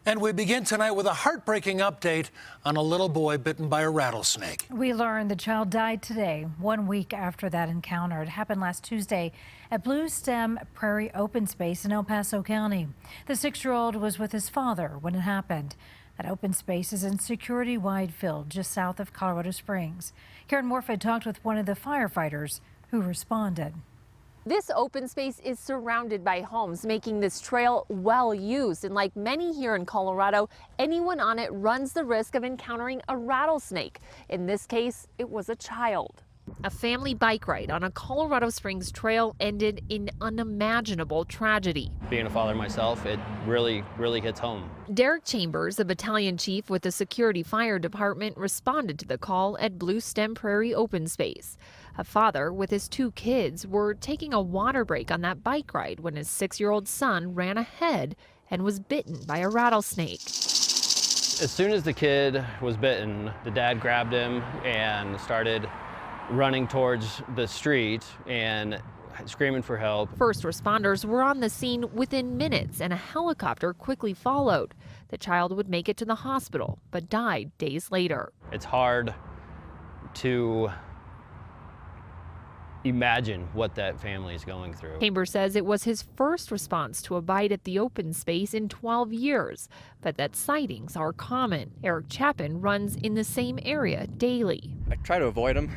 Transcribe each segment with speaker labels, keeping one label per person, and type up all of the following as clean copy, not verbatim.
Speaker 1: And we begin tonight with a heartbreaking update on a little boy bitten by a rattlesnake.
Speaker 2: We learned the child died today, 1 week after that encounter. It happened last Tuesday at Blue Stem Prairie Open Space in El Paso County. The 6-year-old was with his father when it happened. That open space is in Security Wide Field just south of Colorado Springs. Karen Morford talked with one of the firefighters who responded.
Speaker 3: This open space is surrounded by homes, making this trail well used. And like many here in Colorado, anyone on it runs the risk of encountering a rattlesnake. In this case, it was a child. A family bike ride on a Colorado Springs trail ended in unimaginable tragedy.
Speaker 4: Being a father myself, it really hits home.
Speaker 3: Derek Chambers, a battalion chief with the Security Fire Department, responded to the call at Blue Stem Prairie Open Space. A father with his 2 kids were taking a water break on that bike ride when his 6-year-old son ran ahead and was bitten by a rattlesnake.
Speaker 4: As soon as the kid was bitten, the dad grabbed him and started running towards the street and screaming for help.
Speaker 3: First responders were on the scene within minutes and a helicopter quickly followed. The child would make it to the hospital but died days later.
Speaker 4: It's hard to imagine what that family is going through.
Speaker 3: Chambers says it was his first response to a bite at the open space in 12 years, but that sightings are common. Eric Chapin runs in the same area daily.
Speaker 5: I try to avoid them.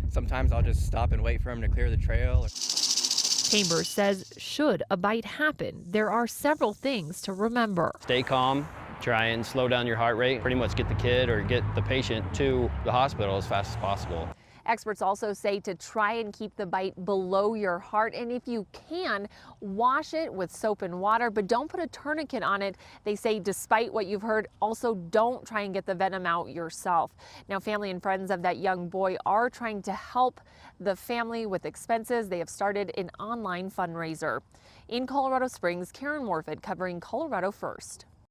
Speaker 5: Sometimes I'll just stop and wait for him to clear the trail.
Speaker 3: Chambers says should a bite happen, there are several things to remember.
Speaker 4: Stay calm, try and slow down your heart rate, pretty much get the kid or get the patient to the hospital as fast as possible.
Speaker 3: Experts also say to try and keep the bite below your heart, and if you can, wash it with soap and water, but don't put a tourniquet on it. They say despite what you've heard, also don't try and get the venom out yourself. Now, family and friends of that young boy are trying to help the family with expenses. They have started an online fundraiser. In Colorado Springs, Karen Morford covering Colorado First.